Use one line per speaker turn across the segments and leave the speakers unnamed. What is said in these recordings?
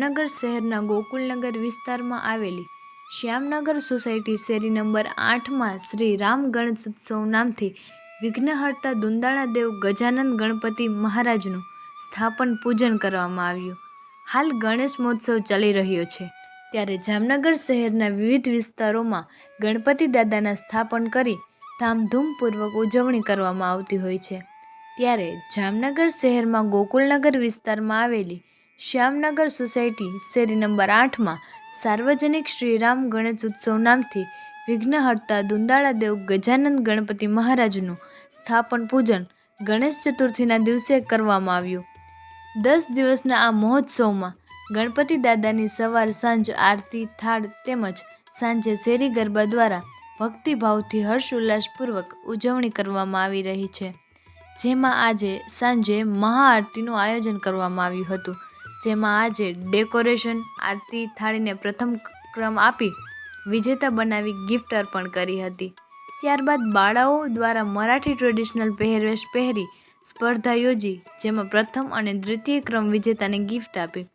જામનગર શહેરના ગોકુલનગર વિસ્તારમાં આવેલી શ્યામનગર સોસાયટી શેરી નંબર 8માં શ્રી રામ ગણેશોત્સવ નામથી વિઘ્નહર્તા દુંદાળાદેવ ગજાનંદ ગણપતિ મહારાજનું સ્થાપન પૂજન કરવામાં આવ્યું. હાલ ગણેશ મહોત્સવ ચાલી રહ્યો છે, ત્યારે જામનગર શહેરના વિવિધ વિસ્તારોમાં ગણપતિ દાદાના સ્થાપન કરી ધામધૂમપૂર્વક ઉજવણી કરવામાં આવતી હોય છે. ત્યારે જામનગર શહેરમાં ગોકુલનગર વિસ્તારમાં આવેલી શ્યામનગર સોસાયટી શેરી નંબર 8માં સાર્વજનિક શ્રીરામ ગણેશોત્સવ નામથી વિઘ્નહર્તા દુંદાળાદેવ ગજાનંદ ગણપતિ મહારાજનું સ્થાપન પૂજન ગણેશ ચતુર્થીના દિવસે કરવામાં આવ્યું. 10 દિવસના આ મહોત્સવમાં ગણપતિ દાદાની સવાર સાંજ આરતી, થાળ તેમજ સાંજે શેરી ગરબા દ્વારા ભક્તિભાવથી હર્ષ ઉલ્લાસપૂર્વક ઉજવણી કરવામાં આવી રહી છે. જેમાં આજે સાંજે મહાઆરતીનું આયોજન કરવામાં આવ્યું હતું, જેમાં આજે ડેકોરેશન, આરતી, થાળીને પ્રથમ ક્રમ આપી વિજેતા બનાવી ગિફ્ટ અર્પણ કરી હતી. ત્યારબાદ બાળાઓ દ્વારા મરાઠી ટ્રેડિશનલ પહેરવેશ પહેરી સ્પર્ધા યોજી, જેમાં પ્રથમ અને દ્વિતીય ક્રમ વિજેતાને ગિફ્ટ આપી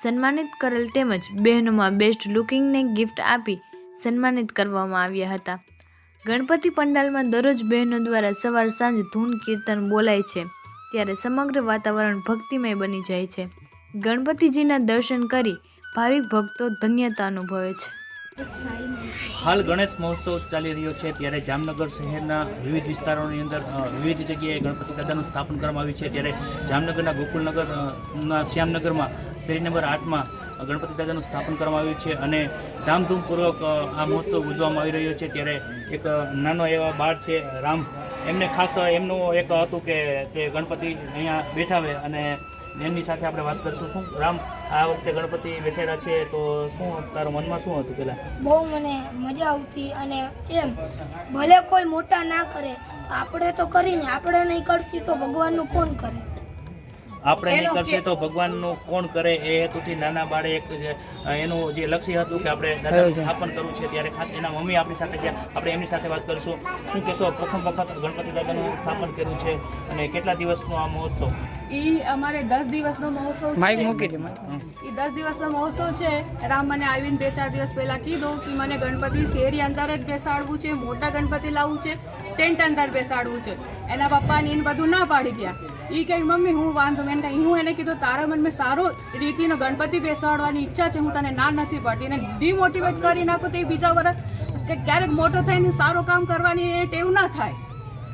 સન્માનિત કરેલ તેમજ બહેનોમાં બેસ્ટ લુકિંગને ગિફ્ટ આપી સન્માનિત કરવામાં આવ્યા હતા. ગણપતિ પંડાલમાં દરરોજ બહેનો દ્વારા સવાર સાંજ ધૂન કીર્તન બોલાય છે, ત્યારે સમગ્ર વાતાવરણ ભક્તિમય બની જાય છે. ગણપતિજીના દર્શન કરી ભાવિક ભક્તો ધન્યતા અનુભવે છે.
હાલ ગણેશ મહોત્સવ ચાલી રહ્યો છે, ત્યારે જામનગર શહેરના વિવિધ વિસ્તારોની અંદર વિવિધ જગ્યાએ ગણપતિ દાદાનું સ્થાપન કરવામાં આવ્યું છે. ત્યારે જામનગરના ગોકુલનગરના શ્યામનગરમાં શેરી નંબર 8માં ગણપતિ દાદાનું સ્થાપન કરવામાં આવ્યું છે અને ધામધૂમપૂર્વક આ મહોત્સવ ઉજવવામાં આવી રહ્યો છે. ત્યારે એક નાનો એવા બાળ છે રામ, એમને ખાસ એમનું એક હતું કે તે ગણપતિ અહીંયા બેઠાવે અને એમની સાથે આપણે વાત કરીશું. શું રામ, આ વખતે ગણપતિ બેસાડ્યા છે તો શું તારું મનમાં શું હતું? પહેલાં
બહુ મને મજા આવતી અને એમ ભલે કોઈ મોટા ના કરે તો આપણે તો કરીને, આપણે નહીં કરશી તો ભગવાનનું કોણ કરે?
આપણે નહીં કરશે તો ભગવાનનું કોણ કરે, એ હેતુથી નાના બાળે એક એનું જે લક્ષ્ય હતું કે આપણે દાદાનું સ્થાપન કરવું છે. ત્યારે ખાસ એના મમ્મી આપણી સાથે છે, આપણે એમની સાથે વાત કરીશું. શું કહેશો, પ્રથમ વખત ગણપતિ દાદાનું સ્થાપન કર્યું છે અને કેટલા દિવસનો આ મહોત્સવ?
અમારે 10 દિવસનો મહોત્સવ છે. એ 10 દિવસનો મહોત્સવ છે. રામ મને આવીને 2-4 દિવસ પહેલા કીધું કે મને ગણપતિ શેરી અંદર જ બેસાડવું છે, મોટા ગણપતિ લાવવું છે, ટેન્ટ અંદર બેસાડવું છે. એના પપ્પાને એને બધું ના પાડી ગયા. એ કહે મમ્મી હું વાંધો મેં હું એને કીધું તારા મનમાં સારો રીતિનો ગણપતિ બેસાડવાની ઈચ્છા છે, હું તને ના નથી પાડતી. એને ડિમોટિવેટ કરી નાખું તો એ બીજા વર્ષ કે ક્યારેક મોટો થઈને સારું કામ કરવાની એ ટેવ ના થાય.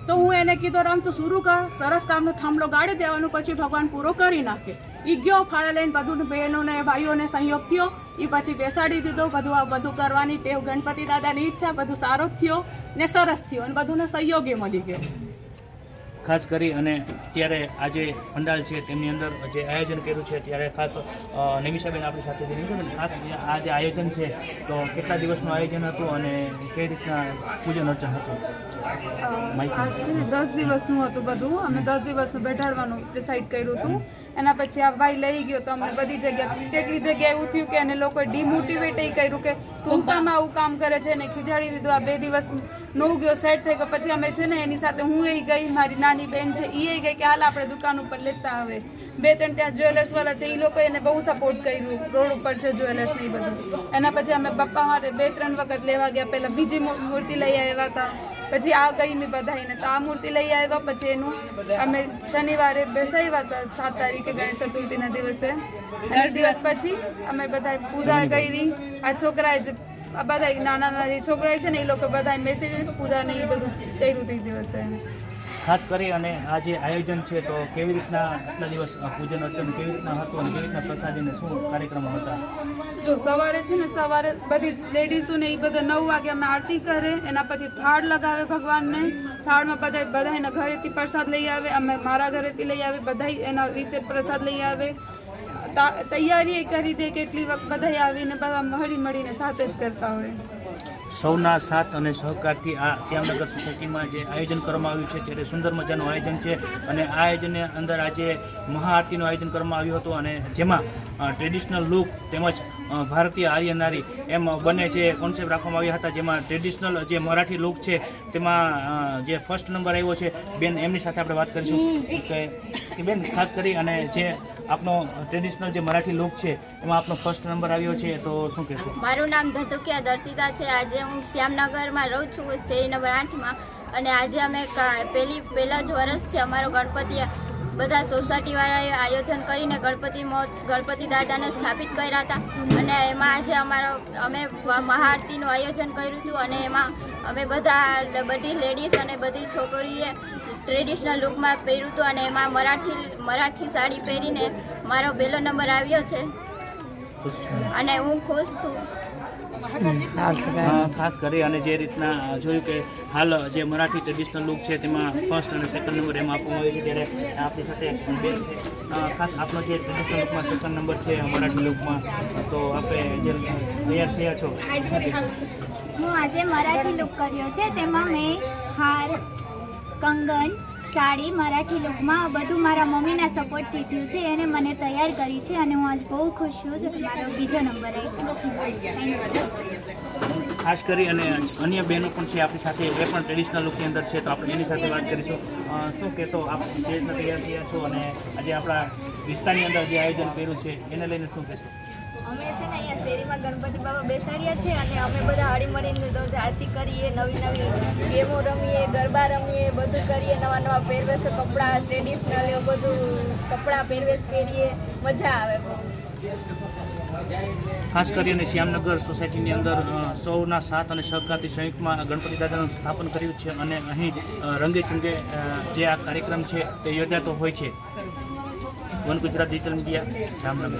તો હું એને કીધું રામ તું શરૂ કર, સરસ કામનો થાંભલો ગાળી દેવાનું, પછી ભગવાન પૂરો કરી નાખે. એ ગયો ફાળે લઈને બધું બહેનોને ભાઈઓને સંયોગ થયો, એ પછી બેસાડી દીધો. બધું કરવાની ટેવ ગણપતિ દાદાની ઈચ્છા, બધું સારો થયો ને સરસ થયો અને બધુંને સહયોગે મળી ગયો.
ખાસ કરી અને ત્યારે આજે પંડાલ છે તેમની અંદર જે આયોજન કર્યું છે, ત્યારે ખાસ નિમિષાબેન આપણી સાથે ખાસ આ જે આયોજન છે તો કેટલા દિવસનું આયોજન હતું અને કઈ રીતના પૂજન અર્ચન હતું?
10 દિવસનું હતું બધું. અમે 10 દિવસ બેઠાડવાનું ડિસાઈડ કર્યું હતું. એના પછી આ ભાઈ લઈ ગયો તો અમને બધી જગ્યા કેટલી જગ્યાએ એવું થયું કે એને લોકોએ ડિમોટિવેટ કર્યું કે તું કામ આવું કામ કરે છે ને ખીજાડી દીધું. આ 2 દિવસ નો ગયો સેટ થઈ ગયો. પછી અમે છે ને એની સાથે હું એ ગઈ, મારી નાની બેન છે એ ગઈ કે હાલ આપણે દુકાન ઉપર લેતા આવે. 2-3 ત્યાં જ્વેલર્સ વાળા છે, એ લોકો એને બહુ સપોર્ટ કર્યું. રોડ ઉપર છે જ્વેલર્સ ને એ બધું. એના પછી અમે પપ્પા મારે 2-3 વખત લેવા ગયા. પહેલા બીજી મૂર્તિ લઈ આવ્યા હતા, પછી આ ગઈ મેં બધાઈને તો આ મૂર્તિ લઈ આવ્યા. પછી એનું અમે શનિવારે બેસાડ્યા હતા 7 તારીખે ગણેશ ચતુર્થીના દિવસે. અને દિવસ પછી અમે બધા પૂજા કરી. આ છોકરાએ જ બધા નાના જે છોકરા છે ને એ લોકો બધા બેસીને પૂજા ને એ બધું કર્યું તે દિવસે.
ખાસ કરી અને આ જે આયોજન છે તો કેવી રીતના આટલા દિવસ પૂજન અર્ચન કેવી રીતના હતું અને કેવી રીતના પ્રસાદીને શું કાર્યક્રમો હતા?
જો સવારે છે ને સવારે બધી લેડીઝો ને એ બધા 9 વાગે અમે આરતી કરે. એના પછી થાળ લગાવે ભગવાનને. થાળમાં બધાના ઘરેથી પ્રસાદ લઈ આવે, અમે મારા ઘરેથી લઈ આવે, બધા એના રીતે પ્રસાદ લઈ આવે. તૈયારી કરી દે કેટલી વખત બધા આવીને બધા હળી મળીને સાથે જ કરતા હોય.
સૌના સાથ અને સહકારથી આ શ્યામનગર સોસાયટીમાં જે આયોજન કરવામાં આવ્યું છે ત્યારે સુંદર મજાનું આયોજન છે અને આ આયોજનની અંદર આજે મહાઆરતીનું આયોજન કરવામાં આવ્યું હતું અને જેમાં ટ્રેડિશનલ લુક તેમજ ભારતીય આર્ય નારી એમ બંને જે કોન્સેપ્ટ રાખવામાં આવ્યા હતા. જેમાં ટ્રેડિશનલ જે મરાઠી લુક છે તેમાં જે ફર્સ્ટ નંબર આવ્યો છે બેન, એમની સાથે આપણે વાત કરીશું કે બેન ખાસ કરી અને જે આપનો ટ્રેડિશનલ જે મરાઠી લુક છે એમાં આપનો ફર્સ્ટ નંબર આવ્યો છે, તો શું કહેશો?
મારું નામ ધતુકિયા દર્શિતા છે. આજે હું શ્યામનગરમાં રહું છું, શેરી નંબર 8માં. અને આજે અમે પહેલા જ વર્ષ છે અમારો ગણપતિ બધા સોસાયટીવાળાએ આયોજન કરીને ગણપતિ દાદાને સ્થાપિત કર્યા હતા. અને એમાં આજે અમે મહાઆરતીનું આયોજન કર્યું હતું. અને એમાં અમે બધી લેડીઝ અને બધી છોકરીઓએ ટ્રેડિશનલ લુકમાં પહેર્યું હતું. અને એમાં મરાઠી સાડી પહેરીને મારો પહેલો નંબર આવ્યો છે અને હું ખુશ છું.
ખાસ કરી અને જે રીતના જોયું કે હાલ જે મરાઠી ટ્રેડિશનલ લુક છે તેમાં ફર્સ્ટ અને સેકન્ડ નંબર એમાં આપવામાં આવ્યો છે, ત્યારે આપણી સાથે બેન છે. ખાસ આપણો જે ટ્રેડિશનલ લુકમાં સેકન્ડ નંબર છે મરાઠી લુકમાં, તો આપણે જે તૈયાર થયા છો?
હું આજે મરાઠી લુક કર્યો છે, તેમાં મેં હાર, કંગન, સાડી મરાઠી લુકમાં બધું મારા મમ્મીના સપોર્ટથી થયું છે અને મને તૈયાર કરી છે. અને હું આજ બહુ ખુશ છું કે મારો બીજો નંબર આવ્યો.
ખાસ કરી અને અન્ય બહેનો પણ છે આપણી સાથે, એ પણ ટ્રેડિશનલ લુકની અંદર છે, તો આપણે એની સાથે વાત કરીશું. શું કહેશો આપ જે રીતના તૈયાર થયા છો અને આજે આપણા વિસ્તારની અંદર જે આયોજન કર્યું છે એને લઈને શું કહેશો?
અમે છે ને અહીંયા શેરીમાં ગણપતિ બાબા બેસાડ્યા છે અને અમે બધા હળી મળીને રોજ આરતી કરીએ, નવી ગેમો રમીએ, ગરબા રમીએ, બધું કરીએ, નવા પહેરવેશ, કપડાં ટ્રેડિશનલ એવું બધું કપડાં પહેરવેશ પહેરીએ, મજા આવે બહુ.
ખાસ કરીને શ્યામનગર સોસાયટીની અંદર સૌના સાથ અને સહકારથી સંયુક્તમાં ગણપતિ દાદાનું સ્થાપન કર્યું છે અને અહીં રંગે ચુંગે જે આ કાર્યક્રમ છે તે યોજાતો હોય છે. One Gujarat digital media, Jamnagar.